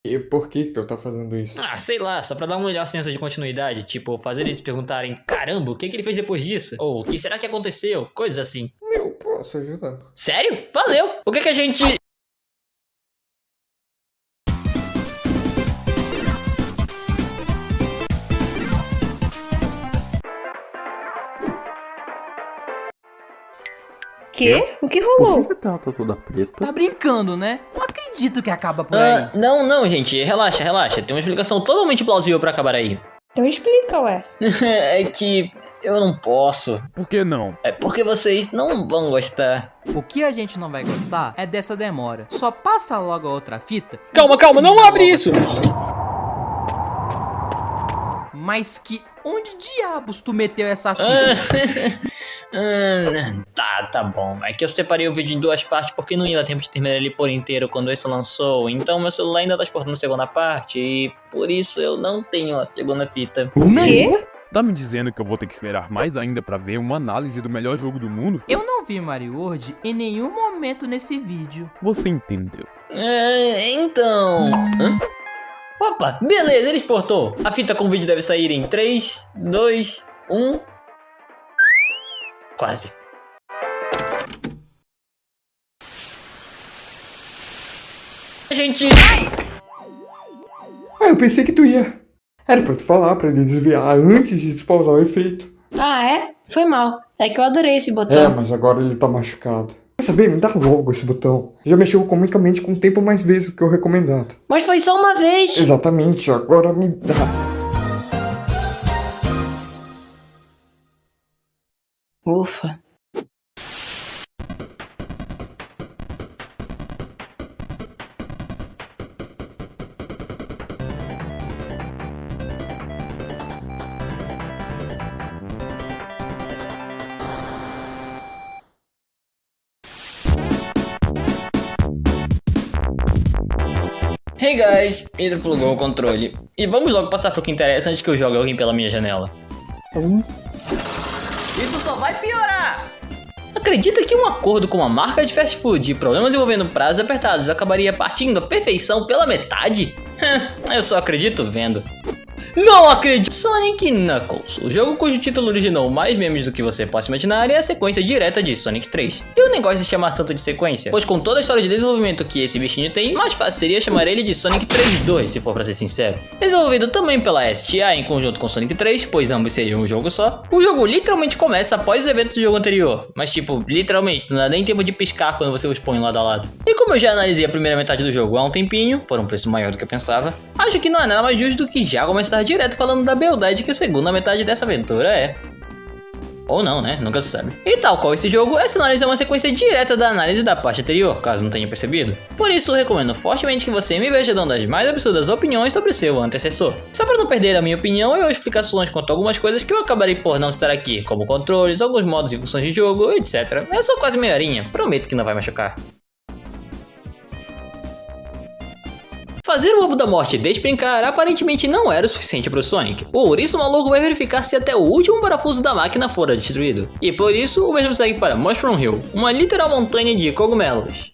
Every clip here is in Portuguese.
E por que que eu tá fazendo isso? Ah, sei lá, só pra dar um melhor senso de continuidade. Tipo, fazer eles se perguntarem: caramba, o que que ele fez depois disso? Ou o que será que aconteceu? Coisas assim. Eu posso ajudar. Sério? Valeu! O que que a gente. Quê? O que Por que rolou? você tá toda preta? Tá brincando, né? Não acredito que acaba por aí. Não, gente, relaxa, relaxa. Tem uma explicação totalmente plausível pra acabar aí. Então explica, ué. É que eu não posso. Por que não? É porque vocês não vão gostar. O que a gente não vai gostar é dessa demora. Só passa logo a outra fita. Calma, não abre isso! Mas que... Onde diabos tu meteu essa fita? Tá bom. É que eu separei o vídeo em duas partes porque não ia dar tempo de terminar ele por inteiro quando esse lançou. Então meu celular ainda tá exportando a segunda parte e por isso eu não tenho a segunda fita. O quê? Tá me dizendo que eu vou ter que esperar mais ainda pra ver uma análise do melhor jogo do mundo? Eu não vi Mario World em nenhum momento nesse vídeo. Você entendeu. Então... Hã? Opa, beleza, ele exportou. A fita com o vídeo deve sair em 3, 2, 1... Quase. Gente... Ah, eu pensei que tu ia. Era pra tu falar, pra ele desviar antes de despausar o efeito. Ah, é? Foi mal. É que eu adorei esse É, botão. mas agora ele tá machucado. Quer saber? Me dá logo esse botão. Já mexeu comicamente com tempo mais vezes do que o recomendado. Mas foi só uma vez. Exatamente, agora me dá. Ufa. Hey guys, ele plugou o controle. E vamos logo passar pro que interessa antes que eu jogue alguém pela minha janela. Isso só vai piorar! Acredita que um acordo com uma marca de fast food e problemas envolvendo prazos apertados acabaria partindo a perfeição pela metade? Eu só acredito vendo. Não acredito! Sonic Knuckles, o jogo cujo título originou mais memes do que você possa imaginar, é a sequência direta de Sonic 3. E o negócio de chamar tanto de sequência? Pois com toda a história de desenvolvimento que esse bichinho tem, mais fácil seria chamar ele de Sonic 3-2, se for pra ser sincero. Desenvolvido também pela STA em conjunto com Sonic 3, pois ambos seriam um jogo só, o jogo literalmente começa após os eventos do jogo anterior. Mas tipo, literalmente, não dá nem tempo de piscar quando você os põe lado a lado. E como eu já analisei a primeira metade do jogo há um tempinho, por um preço maior do que eu pensava, acho que não é nada mais justo do que já começar direto falando da beldade que a segunda metade dessa aventura é. Ou não, né? Nunca se sabe. E tal qual esse jogo, essa análise é uma sequência direta da análise da parte anterior, caso não tenha percebido. Por isso, recomendo fortemente que você me veja dando as mais absurdas opiniões sobre o seu antecessor. Só para não perder a minha opinião e explicações quanto a algumas coisas que eu acabarei por não citar aqui, como controles, alguns modos e funções de jogo, etc. É só quase meia horinha, prometo que não vai machucar. Fazer o ovo da morte despencar aparentemente não era o suficiente para o Sonic. O ouriço maluco vai verificar se até o último parafuso da máquina fora destruído. E por isso, o mesmo segue para Mushroom Hill, uma literal montanha de cogumelos.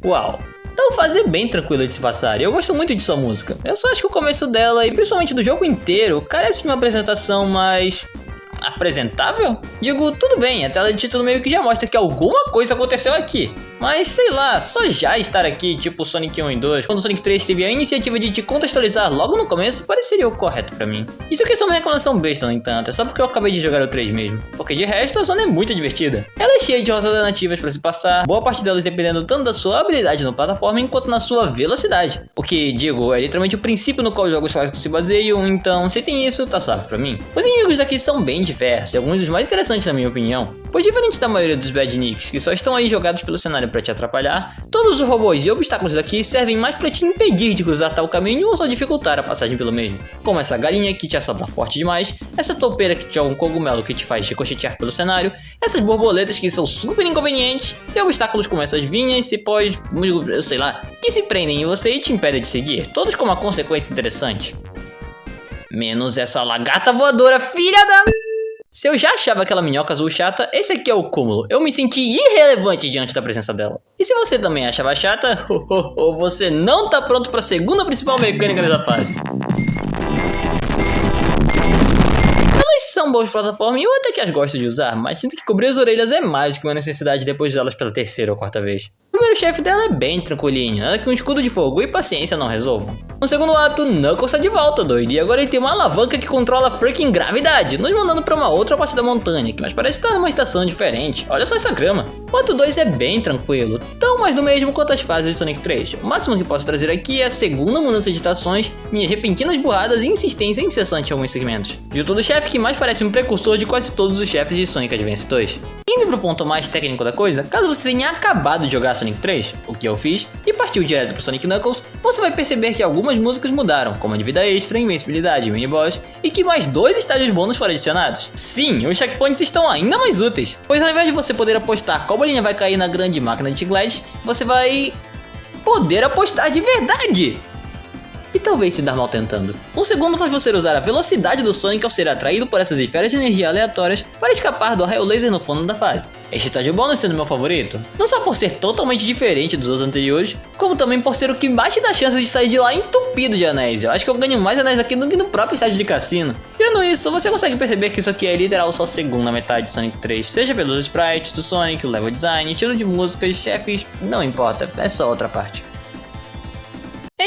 Uau! Então fazer bem tranquilo de se passar, e eu gosto muito de sua música. Eu só acho que o começo dela, e principalmente do jogo inteiro, carece de uma apresentação mais... apresentável? Digo, tudo bem, a tela de título meio que já mostra que alguma coisa aconteceu aqui. Mas sei lá, só já estar aqui, tipo Sonic 1 e 2, quando o Sonic 3 teve a iniciativa de te contextualizar logo no começo, pareceria o correto pra mim. Isso aqui é uma reclamação besta, no entanto, é só porque eu acabei de jogar o 3 mesmo. Porque de resto, a zona é muito divertida. Ela é cheia de rotas nativas pra se passar, boa parte delas dependendo tanto da sua habilidade no plataforma, quanto na sua velocidade. O que, digo, é literalmente o princípio no qual os jogos clássicos se baseiam, então se tem isso, tá suave pra mim. Os inimigos daqui são bem diversos, e alguns dos mais interessantes na minha opinião. Pois diferente da maioria dos Badniks, que só estão aí jogados pelo cenário pra te atrapalhar, todos os robôs e obstáculos daqui servem mais pra te impedir de cruzar tal caminho ou só dificultar a passagem pelo mesmo. Como essa galinha que te assopra forte demais, essa toupeira que te joga um cogumelo que te faz ricochetear pelo cenário, essas borboletas que são super inconvenientes, e obstáculos como essas vinhas, cipós, eu sei lá, que se prendem em você e te impedem de seguir, todos com uma consequência interessante. Menos essa lagarta voadora, filha da... Se eu já achava aquela minhoca azul chata, esse aqui é o cúmulo. Eu me senti irrelevante diante da presença dela. E se você também achava chata, você não tá pronto pra segunda principal mecânica dessa fase. Elas são boas plataformas e eu até que as gosto de usar, mas sinto que cobrir as orelhas é mais do que uma necessidade depois de usá-las pela terceira ou quarta vez. O primeiro chefe dela é bem tranquilinho, nada que um escudo de fogo e paciência não resolvam. No segundo ato, Knuckles está de volta, doido, e agora ele tem uma alavanca que controla a freaking gravidade, nos mandando pra uma outra parte da montanha, que mais parece estar numa estação diferente. Olha só essa grama. O ato 2 é bem tranquilo, tão mais do mesmo quanto as fases de Sonic 3. O máximo que posso trazer aqui é a segunda mudança de estações, minhas repentinas burradas e insistência incessante em alguns segmentos. De todo chefe que mais parece um precursor de quase todos os chefes de Sonic Advance 2. Indo pro ponto mais técnico da coisa, caso você tenha acabado de jogar Sonic 3, o que eu fiz, e partiu direto pro Sonic Knuckles, você vai perceber que algumas músicas mudaram, como a de vida extra, invencibilidade e mini-boss, e que mais 2 estágios bônus foram adicionados. Sim, os checkpoints estão ainda mais úteis, pois ao invés de você poder apostar qual bolinha vai cair na grande máquina de chiclete, você vai poder apostar de verdade! E talvez se dar mal tentando. O segundo faz você usar a velocidade do Sonic ao ser atraído por essas esferas de energia aleatórias para escapar do raio laser no fundo da fase. Este estágio bônus sendo meu favorito, não só por ser totalmente diferente dos outros anteriores, como também por ser o que mais te dá chance de sair de lá entupido de anéis. Eu acho que eu ganho mais anéis aqui do que no próprio estágio de cassino. Tirando isso, você consegue perceber que isso aqui é literal só a segunda metade de Sonic 3, seja pelos sprites do Sonic, o level design, estilo de músicas, chefes, não importa, é só outra parte.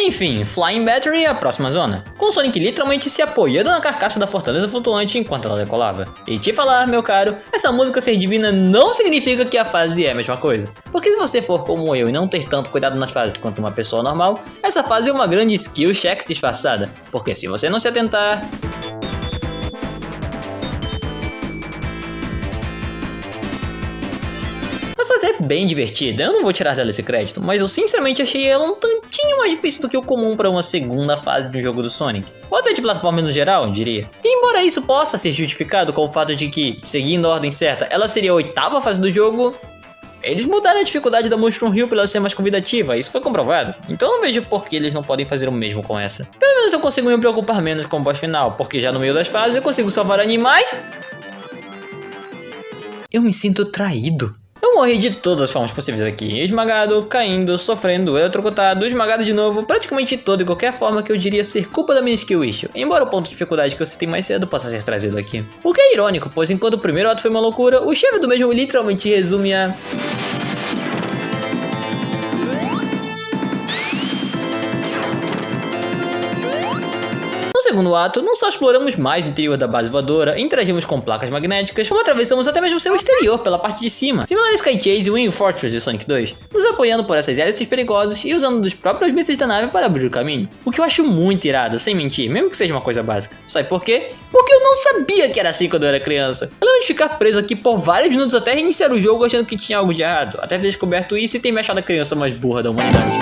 Enfim, Flying Battery é a próxima zona, com Sonic literalmente se apoiando na carcaça da fortaleza flutuante enquanto ela decolava. E te falar, meu caro, essa música ser divina não significa que a fase é a mesma coisa. Porque se você for como eu e não ter tanto cuidado nas fases quanto uma pessoa normal, essa fase é uma grande skill check disfarçada. Porque se você não se atentar... é bem divertida, eu não vou tirar dela esse crédito, mas eu sinceramente achei ela um tantinho mais difícil do que o comum para uma segunda fase de um jogo do Sonic, ou até de plataforma no geral, eu diria. E embora isso possa ser justificado com o fato de que, seguindo a ordem certa, ela seria a 8ª fase do jogo, eles mudaram a dificuldade da Mushroom Hill para ela ser mais convidativa, isso foi comprovado. Então não vejo por que eles não podem fazer o mesmo com essa. Pelo menos eu consigo me preocupar menos com o boss final, porque já no meio das fases eu consigo salvar animais. Eu me sinto traído. Eu morri de todas as formas possíveis aqui, esmagado, caindo, sofrendo, eletrocutado, esmagado de novo, praticamente toda e qualquer forma que eu diria ser culpa da minha skill issue, embora o ponto de dificuldade que eu citei mais cedo possa ser trazido aqui. O que é irônico, pois enquanto o primeiro ato foi uma loucura, o chefe do mesmo literalmente resume a... No segundo ato, não só exploramos mais o interior da base voadora, interagimos com placas magnéticas, como atravessamos até mesmo seu exterior pela parte de cima, similar a Sky Chase e Wing Fortress de Sonic 2, nos apoiando por essas hélices perigosas e usando dos próprios mísseis da nave para abrir o caminho. O que eu acho muito irado, sem mentir, mesmo que seja uma coisa básica. Sabe por quê? Porque eu não sabia que era assim quando eu era criança. Eu lembro de ficar preso aqui por vários minutos até reiniciar o jogo achando que tinha algo de errado, até ter descoberto isso e ter me achado a criança mais burra da humanidade.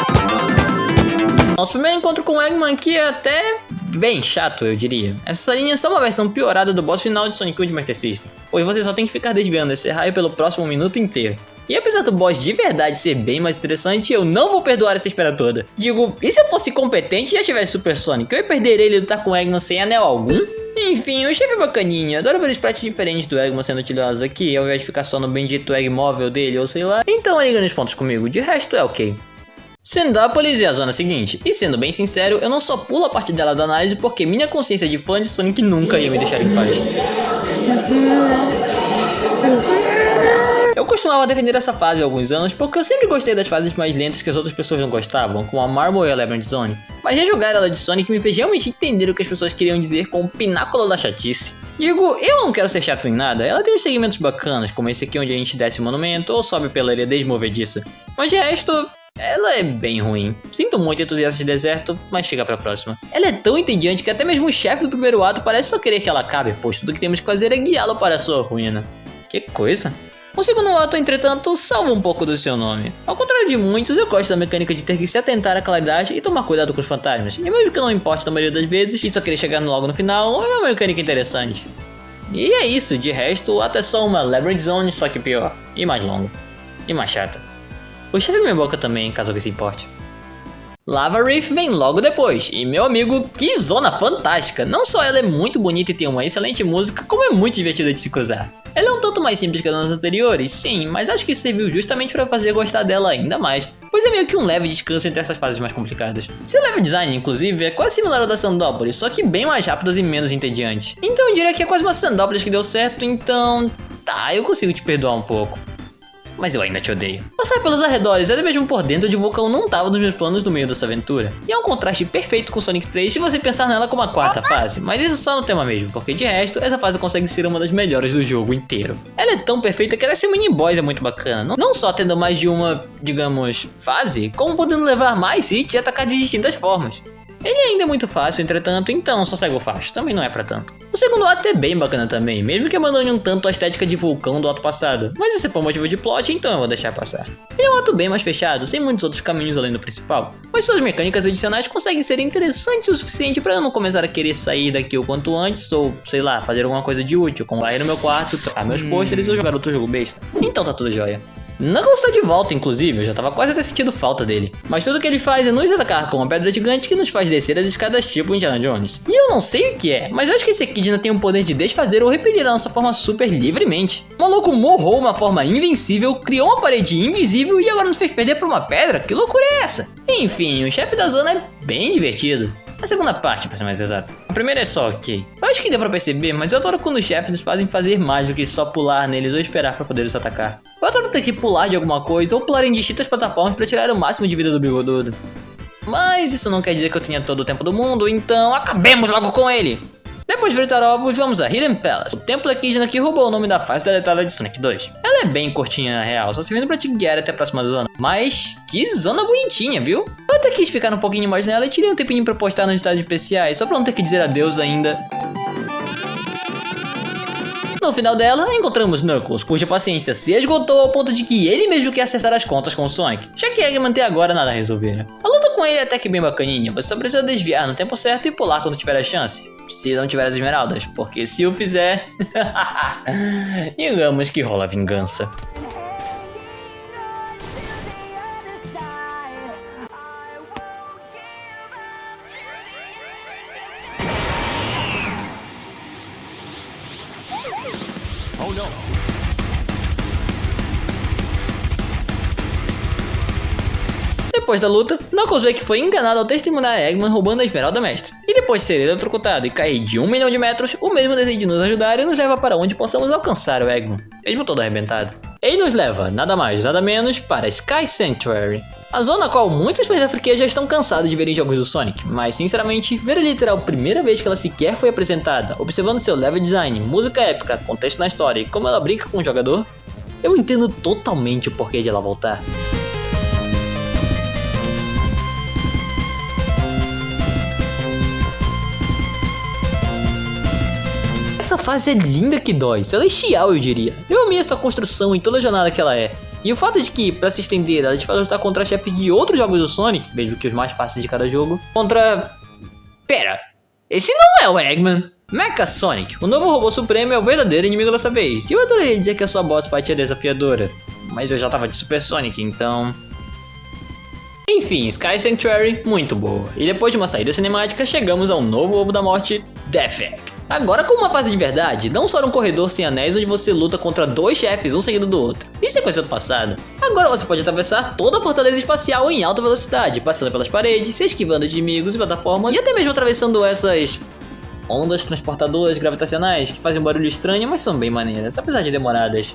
Nosso primeiro encontro com o Eggman aqui é até bem chato, eu diria. Essa linha é só uma versão piorada do boss final de Sonic 1 de Master System, pois você só tem que ficar desviando esse raio pelo próximo minuto inteiro. E apesar do boss de verdade ser bem mais interessante, eu não vou perdoar essa espera toda. Digo, e se eu fosse competente e já tivesse Super Sonic, eu ia perder ele e lutar com o Eggman sem anel algum? Enfim, o chefe é bacaninha, adoro ver os sprites diferentes do Eggman sendo utilizados aqui, ao invés de ficar só no bendito Egg móvel dele ou sei lá. Então liga nos pontos comigo, de resto é ok. Sendopolis é a zona seguinte, e sendo bem sincero, eu não só pulo a parte dela da análise porque minha consciência de fã de Sonic nunca ia me deixar em paz. Eu costumava defender essa fase há alguns anos porque eu sempre gostei das fases mais lentas que as outras pessoas não gostavam, como a Marble e a Labyrinth Zone, mas rejogar ela de Sonic me fez realmente entender o que as pessoas queriam dizer com o pináculo da chatice. Digo, eu não quero ser chato em nada, ela tem uns segmentos bacanas, como esse aqui onde a gente desce o monumento ou sobe pela areia desmovediça, mas de resto... ela é bem ruim. Sinto muito entusiasta de deserto, mas chega pra próxima. Ela é tão entediante que até mesmo o chefe do primeiro ato parece só querer que ela acabe, pois tudo que temos que fazer é guiá-lo para a sua ruína. Que coisa. O segundo ato, entretanto, salva um pouco do seu nome. Ao contrário de muitos, eu gosto da mecânica de ter que se atentar à claridade e tomar cuidado com os fantasmas. E mesmo que não importe na maioria das vezes, e só querer chegar logo no final, é uma mecânica interessante. E é isso, de resto, o ato é só uma Labyrinth Zone, só que pior. E mais longo. E mais chata. O chefe me boca também, caso alguém se importe. Lava Reef vem logo depois, e meu amigo, que zona fantástica! Não só ela é muito bonita e tem uma excelente música, como é muito divertida de se cruzar. Ela é um tanto mais simples que as zonas anteriores, sim, mas acho que serviu justamente para fazer gostar dela ainda mais, pois é meio que um leve descanso entre essas fases mais complicadas. Seu level design, inclusive, é quase similar ao da Sandópolis, só que bem mais rápidas e menos entediantes. Então eu diria que é quase uma Sandópolis que deu certo, então... tá, eu consigo te perdoar um pouco. Mas eu ainda te odeio. Passar pelos arredores, até mesmo por dentro de Vulcão, não estava nos meus planos no meio dessa aventura. E é um contraste perfeito com Sonic 3 se você pensar nela como a quarta fase, mas isso só no tema mesmo, porque de resto, essa fase consegue ser uma das melhores do jogo inteiro. Ela é tão perfeita que ela ser mini boss é muito bacana, não só tendo mais de uma, digamos, fase, como podendo levar mais hits e atacar de distintas formas. Ele ainda é muito fácil, entretanto, então só segue o fácil, também não é pra tanto. O segundo ato é bem bacana também, mesmo que abandone um tanto a estética de Vulcão do ato passado, mas esse é por motivo de plot, então eu vou deixar passar. Ele é um ato bem mais fechado, sem muitos outros caminhos além do principal, mas suas mecânicas adicionais conseguem ser interessantes o suficiente pra eu não começar a querer sair daqui o quanto antes, ou, sei lá, fazer alguma coisa de útil, como ir no meu quarto, trocar meus pôsteres ou jogar outro jogo besta. Então tá tudo jóia. Knuckles está de volta, inclusive, eu já tava quase até sentindo falta dele. Mas tudo que ele faz é nos atacar com uma pedra gigante que nos faz descer as escadas tipo Indiana Jones. E eu não sei o que é, mas eu acho que esse Echidna tem o poder de desfazer ou repelir a nossa forma super livremente. O maluco morrou uma forma invencível, criou uma parede invisível e agora nos fez perder por uma pedra? Que loucura é essa? Enfim, o chefe da zona é bem divertido. A segunda parte, pra ser mais exato. A primeira é só ok. Eu acho que deu pra perceber, mas eu adoro quando os chefes nos fazem fazer mais do que só pular neles ou esperar pra poder os atacar. Eu adoro ter que pular de alguma coisa ou pular em distintas plataformas pra tirar o máximo de vida do bigodudo. Mas isso não quer dizer que eu tenha todo o tempo do mundo, então acabemos logo com ele! Depois de fritar ovos, vamos a Hidden Palace, o templo Echidna que roubou o nome da fase deletada de Sonic 2. Ela é bem curtinha na real, só servindo pra te guiar até a próxima zona. Mas que zona bonitinha, viu? Eu até quis ficar um pouquinho mais nela e tirei um tempinho pra postar nos estados especiais, só pra não ter que dizer adeus ainda. No final dela, encontramos Knuckles, cuja paciência se esgotou ao ponto de que ele mesmo quer acessar as contas com o Sonic, já que Eggman até agora nada a resolver. A luta com ele é até que bem bacaninha, você só precisa desviar no tempo certo e pular quando tiver a chance. Se não tiver as esmeraldas, porque se o fizer, digamos que rola vingança. Oh não! Depois da luta, Knuckles vê que foi enganado ao testemunhar Eggman roubando a Esmeralda Mestra. E depois de ser eletrocutado e cair de 1 milhão de metros, o mesmo decide nos ajudar e nos leva para onde possamos alcançar o Eggman, mesmo todo arrebentado. Ele nos leva, nada mais, nada menos, para Sky Sanctuary. A zona a qual muitos fãs da franquia já estão cansados de ver em jogos do Sonic, mas sinceramente, ver a literal primeira vez que ela sequer foi apresentada, observando seu level design, música épica, contexto na história e como ela brinca com o jogador, eu entendo totalmente o porquê de ela voltar. Essa fase é linda que dói, celestial eu diria. Eu amei a sua construção e toda a jornada que ela é. E o fato de que, pra se estender, ela te faz lutar contra chefes de outros jogos do Sonic, mesmo que os mais fáceis de cada jogo, contra... Pera, esse não é o Eggman. Mecha Sonic, o novo robô supremo, é o verdadeiro inimigo dessa vez. E eu adoraria dizer que a sua boss fight é desafiadora, mas eu já tava de Super Sonic, então... Enfim, Sky Sanctuary, muito boa. E depois de uma saída cinemática, chegamos ao novo ovo da morte, Death Egg. Agora com uma fase de verdade, não só um corredor sem anéis onde você luta contra dois chefes, um seguido do outro. Isso é coisa do passado. Agora você pode atravessar toda a fortaleza espacial em alta velocidade, passando pelas paredes, se esquivando de inimigos e plataformas, e até mesmo atravessando essas ondas transportadoras gravitacionais que fazem um barulho estranho, mas são bem maneiras, apesar de demoradas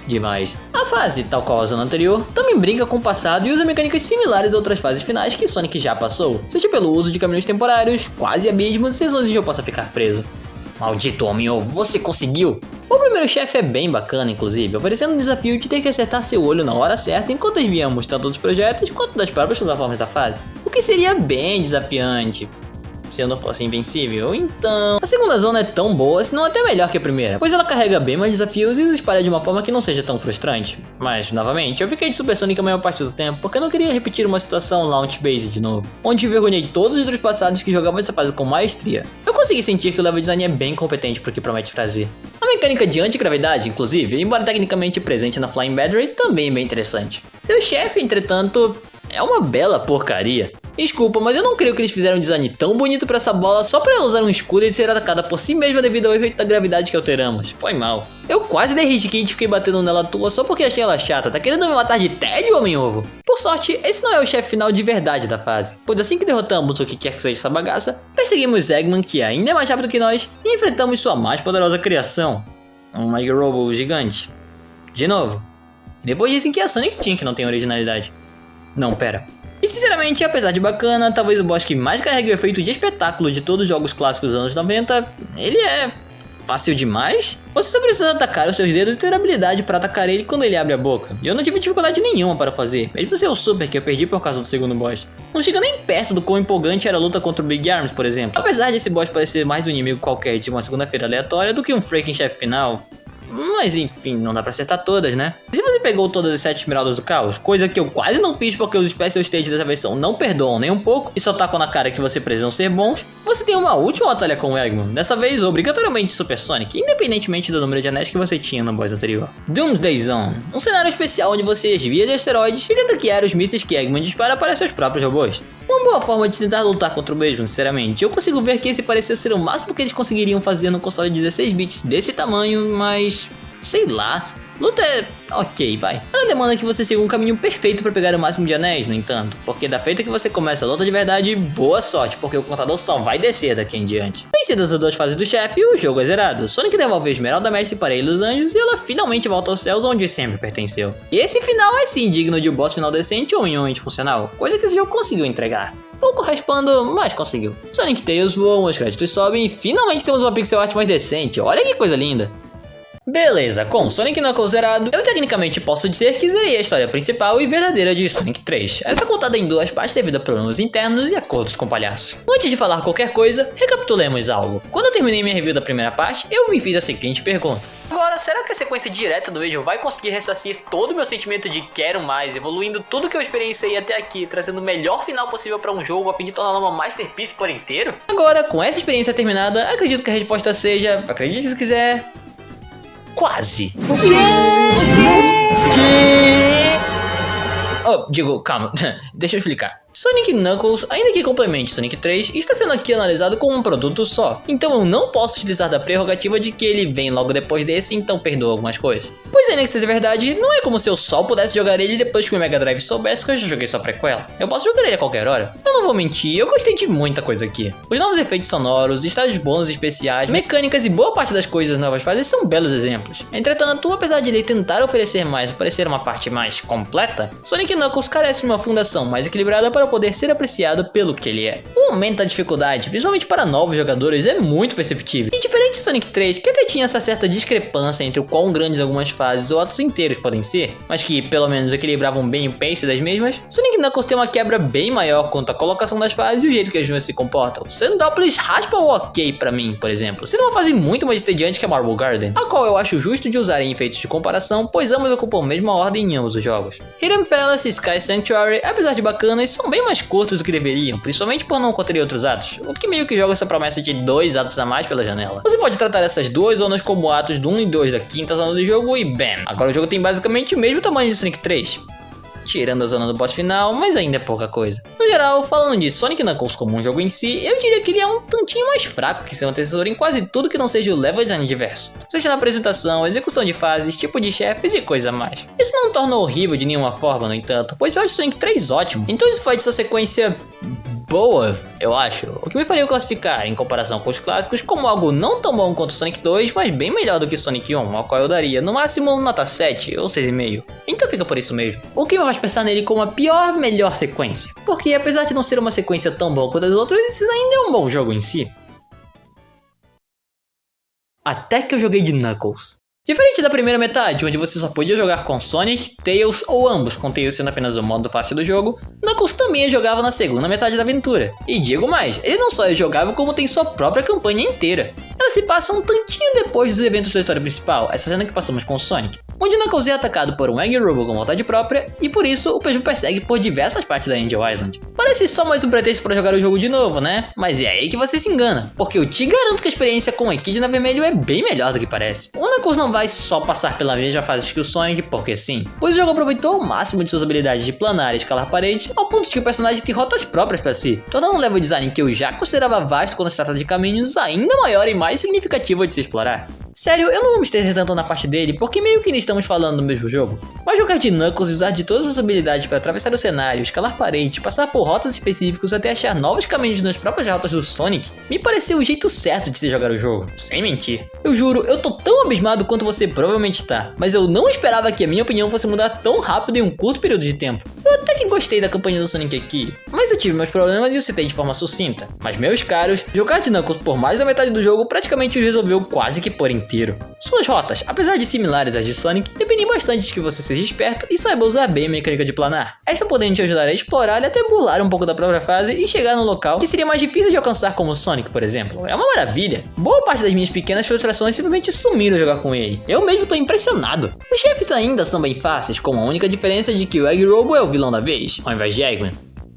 demais. A fase, tal qual a zona anterior, também brinca com o passado e usa mecânicas similares a outras fases finais que Sonic já passou, seja pelo uso de caminhos temporários, quase abismos e seções onde eu possa ficar preso. Maldito homem-ovo, você conseguiu! O primeiro chefe é bem bacana, inclusive, oferecendo um desafio de ter que acertar seu olho na hora certa enquanto desviamos tanto dos projetos quanto das próprias plataformas da fase. O que seria bem desafiante, se eu não fosse invencível. Então, a segunda zona é tão boa, se não até melhor que a primeira, pois ela carrega bem mais desafios e os espalha de uma forma que não seja tão frustrante. Mas, novamente, eu fiquei de Super Sonic a maior parte do tempo, porque eu não queria repetir uma situação Launch Base de novo, onde envergonhei todos os outros passados que jogavam essa fase com maestria. Eu consegui sentir que o level design é bem competente pro que promete trazer. A mecânica de antigravidade, inclusive, embora tecnicamente presente na Flying Battery, também é bem interessante. Seu chefe, entretanto... é uma bela porcaria. Desculpa, mas eu não creio que eles fizeram um design tão bonito pra essa bola só pra ela usar um escudo e ser atacada por si mesma devido ao efeito da gravidade que alteramos. Foi mal. Eu quase dei hit quente e fiquei batendo nela à toa só porque achei ela chata. Tá querendo me matar de tédio, homem-ovo? Por sorte, esse não é o chefe final de verdade da fase, pois assim que derrotamos o que quer que seja essa bagaça, perseguimos Eggman, que ainda é mais rápido que nós, e enfrentamos sua mais poderosa criação, um Mega Robo gigante. De novo. Depois dizem que é a Sonic Team que não tem originalidade. Não, pera. E sinceramente, apesar de bacana, talvez o boss que mais carregue o efeito de espetáculo de todos os jogos clássicos dos anos 90, ele é fácil demais? Você só precisa atacar os seus dedos e ter habilidade para atacar ele quando ele abre a boca. E eu não tive dificuldade nenhuma para fazer, mesmo sem o super que eu perdi por causa do segundo boss. Não chega nem perto do quão empolgante era a luta contra o Big Arms, por exemplo. Apesar desse boss parecer mais um inimigo qualquer de uma segunda-feira aleatória do que um freaking chefe final. Mas enfim, não dá pra acertar todas, né? Se você pegou todas as 7 esmeraldas do caos, coisa que eu quase não fiz porque os Special Stages dessa versão não perdoam nem um pouco e só tacam na cara que você precisam ser bons, você tem uma última batalha com o Eggman, dessa vez obrigatoriamente Super Sonic, independentemente do número de anéis que você tinha no boss anterior. Doomsday Zone, um cenário especial onde você desvia de asteroides e tenta guiar os mísseis que Eggman dispara para seus próprios robôs. Uma boa forma de tentar lutar contra o mesmo, sinceramente. Eu consigo ver que esse parecia ser o máximo que eles conseguiriam fazer no console de 16 bits desse tamanho, mas sei lá, luta é ok, vai. Ela demanda que você siga um caminho perfeito para pegar o máximo de anéis, no entanto, porque da feita que você começa a luta de verdade, boa sorte, porque o contador só vai descer daqui em diante. Vencidas as duas fases do chefe, o jogo é zerado. Sonic devolve a Esmeralda Mestre para a Ilha dos Anjos e ela finalmente volta aos céus onde sempre pertenceu. E esse final é sim digno de um boss final decente ou minimamente funcional, coisa que esse jogo conseguiu entregar. Pouco raspando, mas conseguiu. Sonic e Tails voam, os créditos sobem e finalmente temos uma pixel art mais decente, olha que coisa linda. Beleza, com Sonic Knuckles zerado, eu tecnicamente posso dizer que zerei a história principal e verdadeira de Sonic 3. Essa contada em duas partes devido a problemas internos e acordos com palhaço. Antes de falar qualquer coisa, recapitulemos algo. Quando eu terminei minha review da primeira parte, eu me fiz a seguinte pergunta. Agora, será que a sequência direta do vídeo vai conseguir ressarcir todo o meu sentimento de quero mais, evoluindo tudo que eu experienciei até aqui, trazendo o melhor final possível para um jogo a fim de torná-lo uma masterpiece por inteiro? Agora, com essa experiência terminada, acredito que a resposta seja, acredite se quiser, quase. Oh, digo, calma, deixa eu explicar. Sonic Knuckles, ainda que complemente Sonic 3, está sendo aqui analisado como um produto só. Então eu não posso utilizar da prerrogativa de que ele vem logo depois desse, então perdoa algumas coisas. Pois ainda que seja verdade, não é como se eu só pudesse jogar ele depois que o Mega Drive soubesse que eu já joguei só prequela. Eu posso jogar ele a qualquer hora. Eu não vou mentir, eu gostei de muita coisa aqui. Os novos efeitos sonoros, estágios bônus especiais, mecânicas e boa parte das coisas das novas fases são belos exemplos. Entretanto, apesar de ele tentar oferecer mais e parecer uma parte mais completa, Sonic Knuckles carece de uma fundação mais equilibrada para poder ser apreciado pelo que ele é. O aumento da dificuldade, principalmente para novos jogadores, é muito perceptível. E diferente de Sonic 3, que até tinha essa certa discrepância entre o quão grandes algumas fases ou atos inteiros podem ser, mas que pelo menos equilibravam bem o pace das mesmas, Sonic Knuckles tem uma quebra bem maior quanto à colocação das fases e o jeito que as mesmas se comportam. Sandópolis raspa o ok pra mim, por exemplo, sendo uma fase muito mais entediante que a Marble Garden, a qual eu acho justo de usar em efeitos de comparação, pois ambos ocupam a mesma ordem em ambos os jogos. Hidden Palace e Sky Sanctuary, apesar de bacanas, são bem mais curtos do que deveriam, principalmente por não conter outros atos, o que meio que joga essa promessa de 2 atos a mais pela janela. Você pode tratar essas duas zonas como atos do 1 e 2 da quinta zona do jogo e bam! Agora o jogo tem basicamente o mesmo tamanho de Sonic 3. Tirando a zona do boss final, mas ainda é pouca coisa. No geral, falando de Sonic Knuckles como um jogo em si, eu diria que ele é um tantinho mais fraco que seu antecessor em quase tudo que não seja o level design diverso. Seja na apresentação, execução de fases, tipo de chefes e coisa mais. Isso não torna horrível de nenhuma forma, no entanto, pois eu acho Sonic 3 ótimo. Então isso faz de sua sequência boa, eu acho, o que me faria classificar, em comparação com os clássicos, como algo não tão bom quanto Sonic 2, mas bem melhor do que Sonic 1, ao qual eu daria, no máximo, nota 7 ou 6,5. Então fica por isso mesmo. O que me faz pensar nele como a pior, melhor sequência, porque apesar de não ser uma sequência tão boa quanto as outras, ainda é um bom jogo em si. Até que eu joguei de Knuckles. Diferente da primeira metade, onde você só podia jogar com Sonic, Tails ou ambos, com Tails sendo apenas o modo fácil do jogo, Knuckles também é jogável na segunda metade da aventura. E digo mais, ele não só é jogável como tem sua própria campanha inteira. Ela se passa um tantinho depois dos eventos da história principal, essa cena que passamos com o Sonic. onde Knuckles é atacado por um Egg Robo com vontade própria e por isso o Pejo persegue por diversas partes da Angel Island. Parece só mais um pretexto para jogar o jogo de novo, né? Mas é aí que você se engana, porque eu te garanto que a experiência com o Echidna Vermelho é bem melhor do que parece. O Knuckles não vai só passar pela mesma fase que o Sonic porque sim, pois o jogo aproveitou o máximo de suas habilidades de planar e escalar paredes, ao ponto de que o personagem tem rotas próprias para si, tornando um level design que eu já considerava vasto quando se trata de caminhos ainda maior e mais significativo de se explorar. Sério, eu não vou me estender tanto na parte dele, porque meio que nem estamos falando do mesmo jogo. Mas jogar de Knuckles e usar de todas as habilidades para atravessar o cenário, escalar paredes, passar por rotas específicas até achar novos caminhos nas próprias rotas do Sonic, me pareceu o jeito certo de se jogar o jogo, sem mentir. Eu juro, eu tô tão abismado quanto você provavelmente está, mas eu não esperava que a minha opinião fosse mudar tão rápido em um curto período de tempo. Eu até que gostei da campanha do Sonic aqui, mas eu tive meus problemas e eu citei de forma sucinta. Mas meus caros, jogar de Knuckles por mais da metade do jogo praticamente o resolveu quase que por inteiro. Suas rotas, apesar de similares às de Sonic, dependem bastante de que você seja esperto e saiba usar bem a mecânica de planar. Esta podendo te ajudar a explorar e até burlar um pouco da própria fase e chegar num local que seria mais difícil de alcançar como Sonic, por exemplo. É uma maravilha. Boa parte das minhas pequenas frustrações simplesmente sumiram ao jogar com ele. Eu mesmo tô impressionado. Os chefes ainda são bem fáceis, com a única diferença de que o Egg Robo é o vilão da vez, ao invés de Eggman.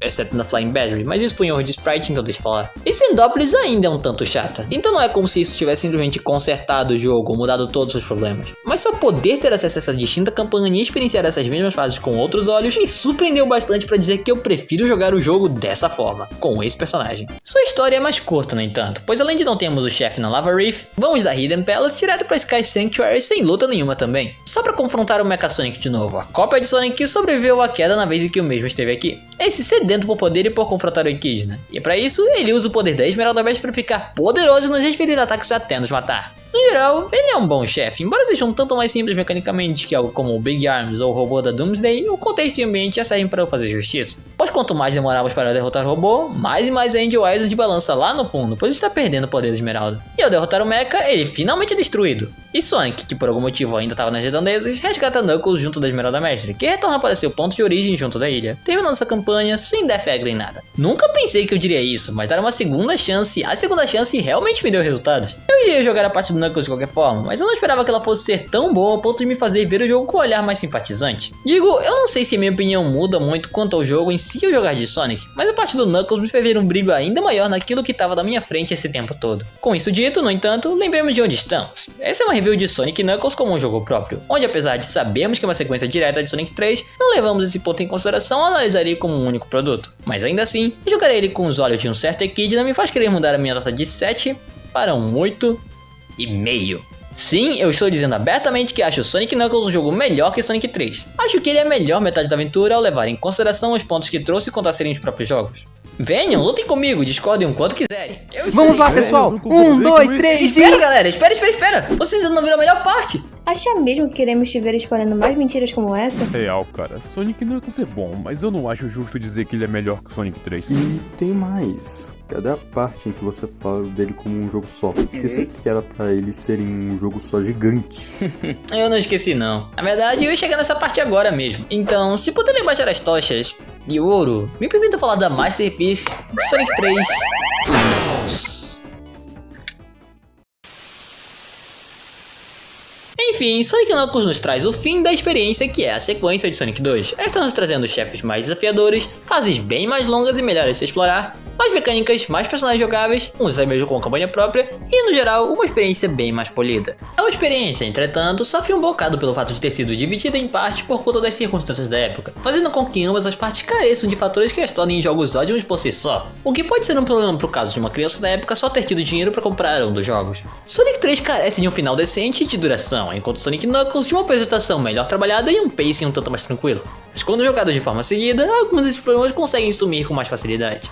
Exceto na Flying Battery, mas isso foi um erro de sprite, então deixa eu falar. E Sandópolis ainda é um tanto chata, então não é como se isso tivesse simplesmente consertado o jogo ou mudado todos os problemas. Mas só poder ter acesso a essa distinta campanha e experienciar essas mesmas fases com outros olhos me surpreendeu bastante para dizer que eu prefiro jogar o jogo dessa forma, com esse personagem. Sua história é mais curta, no entanto, pois além de não termos o chefe na Lava Reef, vamos da Hidden Palace direto para Sky Sanctuary sem luta nenhuma também. Só para confrontar o Mecha Sonic de novo, a cópia de Sonic que sobreviveu à queda na vez em que o mesmo esteve aqui. Esse sedento por poder e por confrontar o Echidna. E para isso, ele usa o poder da Esmeralda Verde para ficar poderoso e nos desferir ataques até nos matar. No geral, ele é um bom chefe, embora seja um tanto mais simples mecanicamente que algo como o Big Arms ou o robô da Doomsday, o contexto e o ambiente já servem para eu fazer justiça. Pois quanto mais demoramos para derrotar o robô, mais e mais a Angel Island balança lá no fundo, pois está perdendo o poder da Esmeralda. E ao derrotar o Mecha, ele finalmente é destruído. E Sonic, que por algum motivo ainda estava nas redondezas, resgata Knuckles junto da Esmeralda Mestre, que retorna para seu ponto de origem junto da ilha, terminando essa campanha sem Death Egg nem nada. Nunca pensei que eu diria isso, mas dar uma segunda chance, a segunda chance realmente me deu resultados. Eu já ia jogar a parte do Knuckles de qualquer forma, mas eu não esperava que ela fosse ser tão boa ao ponto de me fazer ver o jogo com um olhar mais simpatizante. Digo, eu não sei se a minha opinião muda muito quanto ao jogo em si ou jogar de Sonic, mas a parte do Knuckles me fez ver um brilho ainda maior naquilo que estava da minha frente esse tempo todo. Com isso dito, no entanto, lembremos de onde estamos. Essa é uma review de Sonic e Knuckles como um jogo próprio, onde apesar de sabermos que é uma sequência direta de Sonic 3, não levamos esse ponto em consideração ao analisar ele como um único produto. Mas ainda assim, jogar ele com os olhos de um certo Echidna me faz querer mudar a minha nota de 7 para um 8,5. Sim, eu estou dizendo abertamente que acho Sonic Knuckles um jogo melhor que Sonic 3. Acho que ele é a melhor metade da aventura ao levar em consideração os pontos que trouxe contra serem os próprios jogos. Venham, lutem comigo, discordem o quanto quiserem. Vamos lá, pessoal. 1, 2, 3 e... Espera, galera, espera. Vocês ainda não viram a melhor parte. Acha mesmo que queremos te ver espalhando mais mentiras como essa? Real, cara. Sonic Knuckles é bom, mas eu não acho justo dizer que ele é melhor que Sonic 3. E tem mais. Cadê a parte em que você fala dele como um jogo só? Esqueceu que era pra eles serem um jogo só gigante. Eu não esqueci não. Na verdade, eu ia chegar nessa parte agora mesmo. Então, se puderem baixar as tochas de ouro, me permita falar da Masterpiece Sonic 3. Enfim, Sonic Knuckles nos traz o fim da experiência que é a sequência de Sonic 2. Esta nos trazendo chefes mais desafiadores, fases bem mais longas e melhores de se explorar, mais mecânicas, mais personagens jogáveis, uns até mesmo com campanha própria e, no geral, uma experiência bem mais polida. A experiência, entretanto, sofre um bocado pelo fato de ter sido dividida em partes por conta das circunstâncias da época, fazendo com que ambas as partes careçam de fatores que as tornem jogos ótimos por si só, o que pode ser um problema pro caso de uma criança da época só ter tido dinheiro para comprar um dos jogos. Sonic 3 carece de um final decente e de duração, enquanto Sonic Knuckles de uma apresentação melhor trabalhada e um pacing um tanto mais tranquilo. Mas quando jogado de forma seguida, alguns desses problemas conseguem sumir com mais facilidade.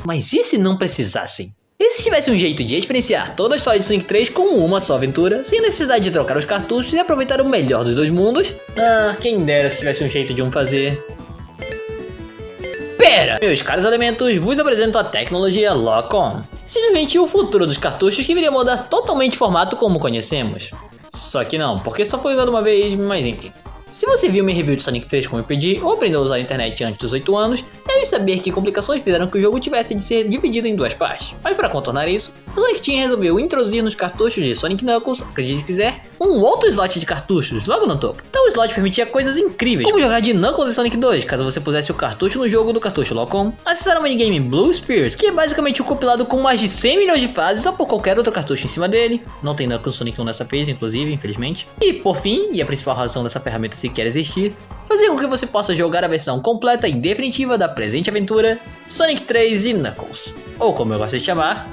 Mas e se não precisassem? E se tivesse um jeito de experienciar toda a história de Sonic 3 com uma só aventura, sem necessidade de trocar os cartuchos e aproveitar o melhor dos dois mundos? Ah, quem dera se tivesse um jeito de um fazer. Pera! Meus caros elementos, vos apresento a tecnologia Lock-On. Simplesmente o futuro dos cartuchos que viria mudar totalmente o formato como conhecemos. Só que não, porque só foi usado uma vez, mas enfim. Se você viu minha review de Sonic 3 como eu pedi, ou aprendeu a usar a internet antes dos 8 anos, deve saber que complicações fizeram que o jogo tivesse de ser dividido em duas partes. Mas para contornar isso, o Sonic Team resolveu introduzir nos cartuchos de Sonic Knuckles, acredite se quiser, um outro slot de cartuchos logo no topo. Então o slot permitia coisas incríveis, como jogar de Knuckles e Sonic 2, caso você pusesse o cartucho no jogo do cartucho Lock-On, acessar o minigame Blue Spheres, que é basicamente um compilado com mais de 100 milhões de fases ou por qualquer outro cartucho em cima dele, não tem Knuckles Sonic 1 nessa vez, inclusive, infelizmente. E por fim, e a principal razão dessa ferramenta sequer existir, fazer com que você possa jogar a versão completa e definitiva da presente aventura, Sonic 3 e Knuckles, ou como eu gosto de chamar,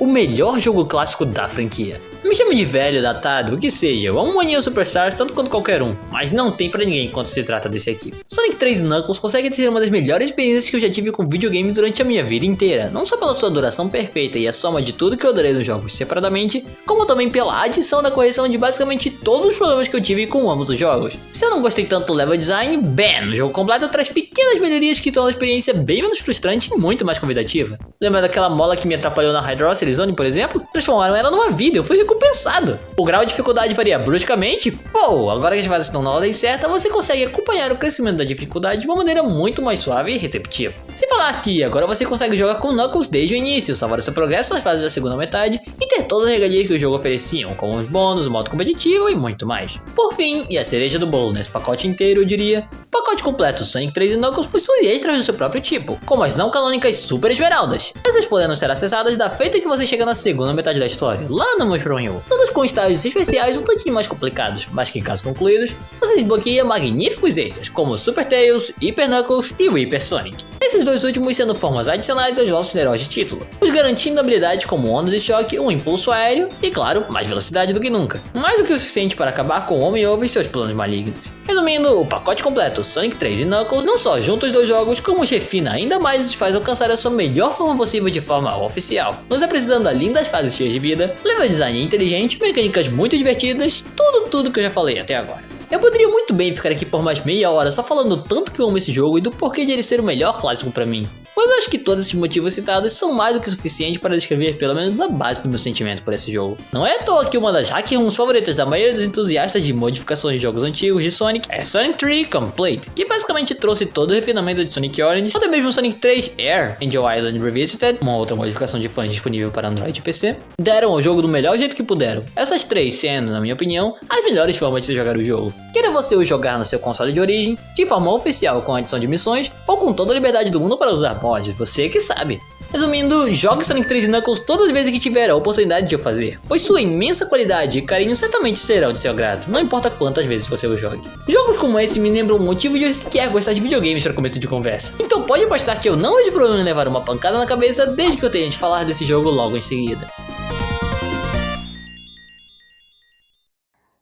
o melhor jogo clássico da franquia. Me chame de velho, datado, o que seja, eu amo o Maninho Superstars tanto quanto qualquer um, mas não tem pra ninguém quando se trata desse aqui. Sonic 3 Knuckles consegue ser uma das melhores experiências que eu já tive com videogame durante a minha vida inteira, não só pela sua duração perfeita e a soma de tudo que eu adorei nos jogos separadamente, como também pela adição da correção de basicamente todos os problemas que eu tive com ambos os jogos. Se eu não gostei tanto do level design, bem, o jogo completo traz pequenas melhorias que tornam a experiência bem menos frustrante e muito mais convidativa. Lembra daquela mola que me atrapalhou na Hydrocity Zone, por exemplo? Transformaram ela numa vida, eu fui recompensado. O grau de dificuldade varia bruscamente. Pô, agora que as fases estão na ordem certa, você consegue acompanhar o crescimento da dificuldade de uma maneira muito mais suave e receptiva. Se falar aqui, agora você consegue jogar com Knuckles desde o início, salvar o seu progresso nas fases da segunda metade e ter todas as regalias que o jogo ofereciam, como os bônus, o modo competitivo e muito mais. Por fim, e a cereja do bolo nesse pacote inteiro, eu diria, o pacote completo Sonic 3 e Knuckles possui extras do seu próprio tipo, como as não canônicas Super Esmeraldas. Essas podendo ser acessadas da feita que você chega na segunda metade da história, lá no Mushroom Hill. Todas com estágios especiais um tantinho mais complicados, mas que caso concluídos, você desbloqueia magníficos extras, como Super Tails, Hyper Knuckles e Hyper Sonic. Esses dois últimos sendo formas adicionais aos nossos heróis de título, os garantindo habilidades como onda de choque, um impulso aéreo e, claro, mais velocidade do que nunca. Mais do que o suficiente para acabar com o Homem-Ovo e seus planos malignos. Resumindo, o pacote completo Sonic 3 e Knuckles não só junta os dois jogos, como os refina ainda mais e os faz alcançar a sua melhor forma possível de forma oficial, nos apresentando além das fases cheias de vida, level design inteligente, mecânicas muito divertidas, tudo que eu já falei até agora. Eu poderia muito bem ficar aqui por mais meia hora só falando tanto que eu amo esse jogo e do porquê de ele ser o melhor clássico pra mim. Mas eu acho que todos esses motivos citados são mais do que suficiente para descrever pelo menos a base do meu sentimento por esse jogo. Não é à toa que uma das hack rooms favoritas da maioria dos entusiastas de modificações de jogos antigos de Sonic é Sonic 3 Complete, que basicamente trouxe todo o refinamento de Sonic Orange, ou até mesmo Sonic 3 Air, Angel Island Revisited, uma outra modificação de fãs disponível para Android e PC, deram ao jogo do melhor jeito que puderam. Essas três sendo, na minha opinião, as melhores formas de se jogar o jogo. Queira você o jogar no seu console de origem, de forma oficial com adição de missões, ou com toda a liberdade do mundo para usar mods, você que sabe. Resumindo, jogue Sonic 3 e Knuckles todas as vezes que tiver a oportunidade de o fazer, pois sua imensa qualidade e carinho certamente serão de seu agrado, não importa quantas vezes você o jogue. Jogos como esse me lembram um motivo de eu sequer gostar de videogames para começo de conversa, então pode apostar que eu não vejo problema em levar uma pancada na cabeça desde que eu tenha de falar desse jogo logo em seguida.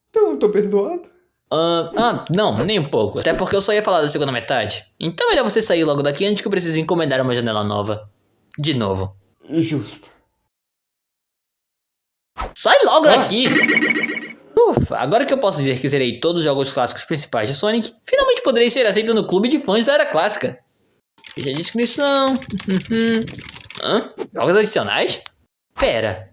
Então, eu tô perdoado. Não, nem um pouco. Até porque eu só ia falar da segunda metade. Então é melhor você sair logo daqui antes que eu precise encomendar uma janela nova. De novo. Justo. Sai logo daqui! Ufa, agora que eu posso dizer que zerei todos os jogos clássicos principais de Sonic, finalmente poderei ser aceito no clube de fãs da era clássica. Veja a descrição. Jogos adicionais? Pera.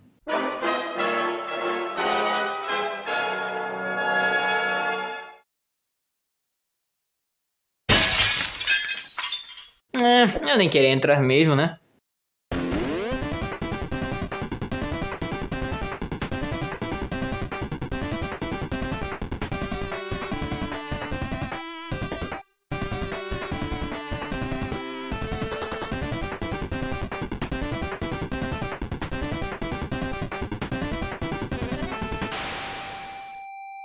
Eu nem queria entrar mesmo, né?